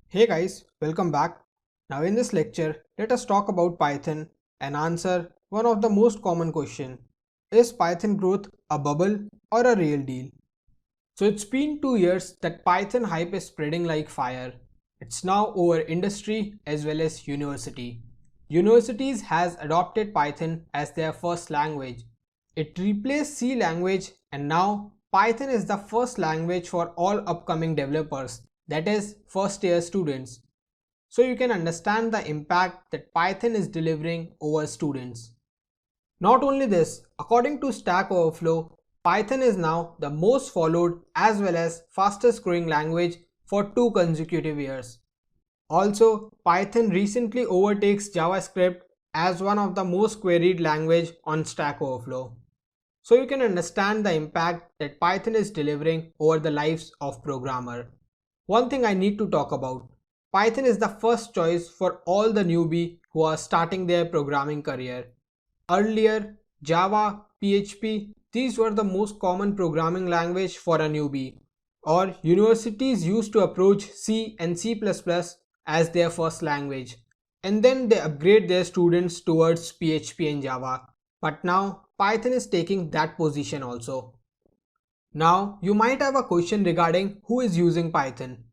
Hey guys, welcome back. Now in this lecture, let us talk about Python and answer one of the most common question. Is Python growth a bubble or a real deal? So it's been 2 years that Python hype is spreading like fire. It's now over industry as well as university. Universities has adopted Python as their first language. It replaced C language and now Python is the first language for all upcoming developers, that is first year students. So you can understand the impact that Python is delivering over students. Not only this, according to Stack Overflow, Python is now the most followed as well as fastest growing language for 2 consecutive years. Also, Python recently overtakes JavaScript as one of the most queried language on Stack Overflow. So you can understand the impact that Python is delivering over the lives of programmer. One thing I need to talk about. Python is the first choice for all the newbie who are starting their programming career. Earlier, Java, PHP, these were the most common programming language for a newbie. Or universities used to approach C and C++ as their first language. And then they upgrade their students towards PHP and Java. But now Python is taking that position also. Now you might have a question regarding who is using Python.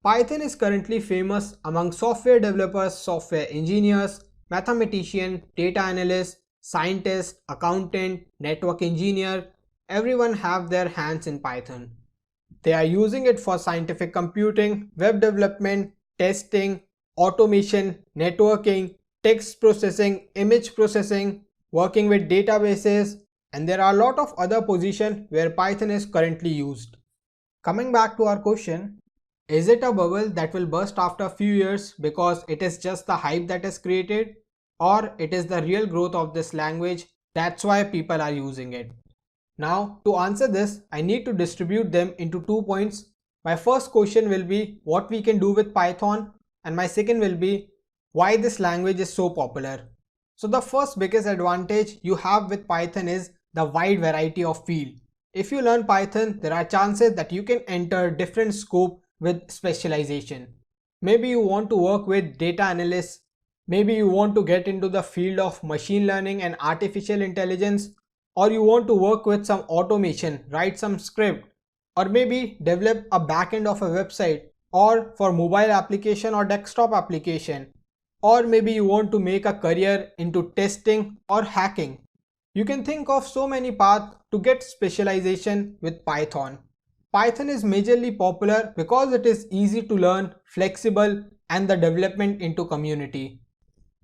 Python is currently famous among software developers, software engineers, mathematician, data analyst, scientist, accountant, network engineer. Everyone have their hands in Python. They are using it for scientific computing, web development, testing, automation, networking, text processing, image processing, working with databases, and there are a lot of other positions where Python is currently used. Coming back to our question, is it a bubble that will burst after a few years because it is just the hype that is created, or it is the real growth of this language, that's why people are using it? Now to answer this, I need to distribute them into 2 points. My first question will be what we can do with Python, and my second will be why this language is so popular. So the first biggest advantage you have with Python is the wide variety of field. If you learn Python, there are chances that you can enter different scope with specialization. Maybe you want to work with data analysts, maybe you want to get into the field of machine learning and artificial intelligence, or you want to work with some automation, write some script, or maybe develop a backend of a website, or for mobile application or desktop application, or maybe you want to make a career into testing or hacking. You can think of so many paths to get specialization with Python. Python is majorly popular because it is easy to learn, flexible, and the development into community.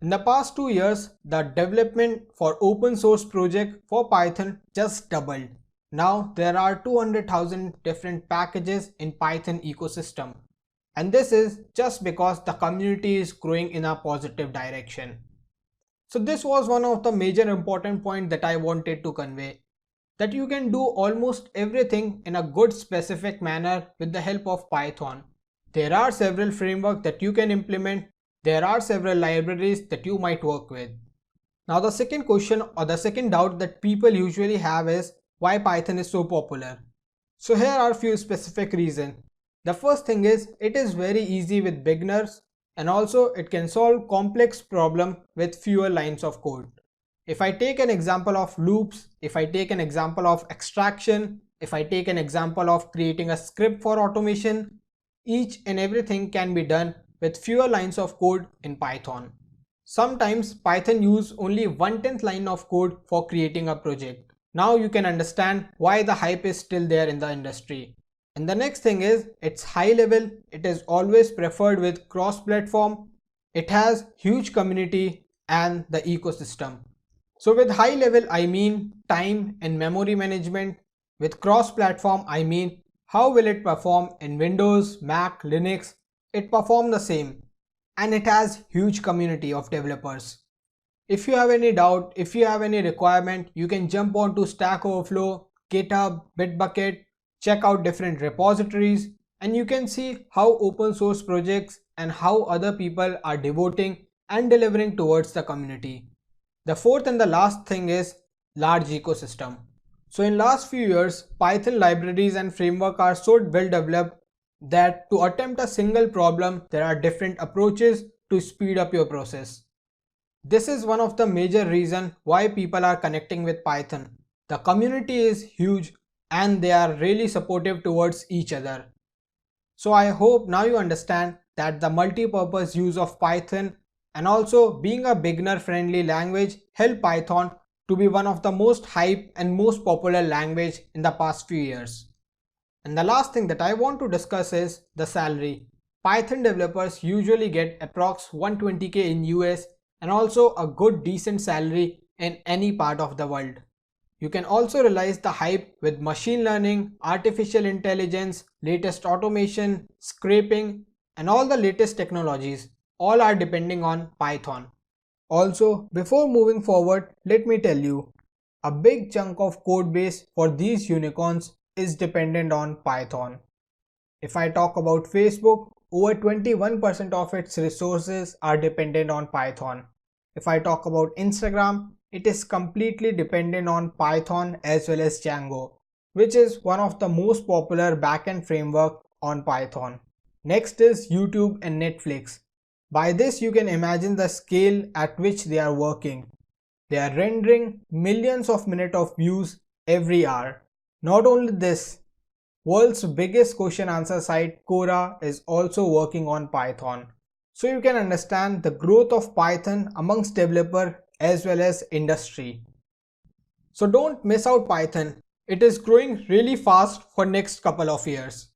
In the past 2 years, the development for open source project for Python just doubled. Now there are 200,000 different packages in Python ecosystem. And this is just because the community is growing in a positive direction. So this was one of the major important points that I wanted to convey, that you can do almost everything in a good specific manner with the help of Python. There are several frameworks that you can implement. There are several libraries that you might work with. Now the second question or the second doubt that people usually have is why Python is so popular. So here are a few specific reasons. The first thing is it is very easy with beginners, and also it can solve complex problem with fewer lines of code. If I take an example of loops, if I take an example of extraction, if I take an example of creating a script for automation, each and everything can be done with fewer lines of code in Python. Sometimes Python use only 1/10 line of code for creating a project. Now you can understand why the hype is still there in the industry. And the next thing is it's high level. It is always preferred with cross-platform. It has huge community and the ecosystem. So with high level I mean time and memory management. With cross-platform I mean how will it perform in Windows, Mac, Linux. It performs the same, and it has huge community of developers. If you have any doubt, if you have any requirement, you can jump on to Stack Overflow, GitHub, Bitbucket, check out different repositories, and you can see how open source projects and how other people are devoting and delivering towards the community. The fourth and the last thing is large ecosystem. So in last few years, Python libraries and framework are so well developed that to attempt a single problem, there are different approaches to speed up your process. This is one of the major reasons why people are connecting with Python. The community is huge and they are really supportive towards each other. So I hope now you understand that the multi-purpose use of Python and also being a beginner friendly language help Python to be one of the most hype and most popular language in the past few years. And the last thing that I want to discuss is the salary. Python developers usually get approx 120k in US and also a good decent salary in any part of the world. You can also realize the hype with machine learning, artificial intelligence, latest automation, scraping, and all the latest technologies. All are depending on Python. Also, before moving forward, let me tell you, a big chunk of code base for these unicorns is dependent on Python. If I talk about Facebook, over 21% of its resources are dependent on Python. If I talk about Instagram, it is completely dependent on Python as well as Django, which is one of the most popular backend framework on Python. Next is YouTube and Netflix. By this you can imagine the scale at which they are working. They are rendering millions of minutes of views every hour. Not only this, world's biggest question answer site Quora is also working on Python. So you can understand the growth of Python amongst developer as well as industry. So don't miss out Python. It is growing really fast for next couple of years.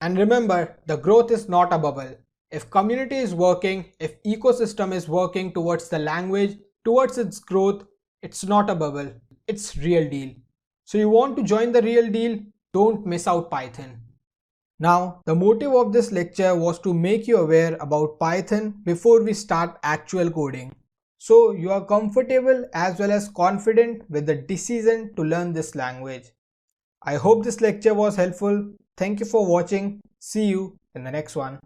And remember, the growth is not a bubble. If community is working, if ecosystem is working towards the language, towards its growth, it's not a bubble. It's real deal. So you want to join the real deal? Don't miss out Python. Now, the motive of this lecture was to make you aware about Python before we start actual coding. So you are comfortable as well as confident with the decision to learn this language. I hope this lecture was helpful. Thank you for watching. See you in the next one.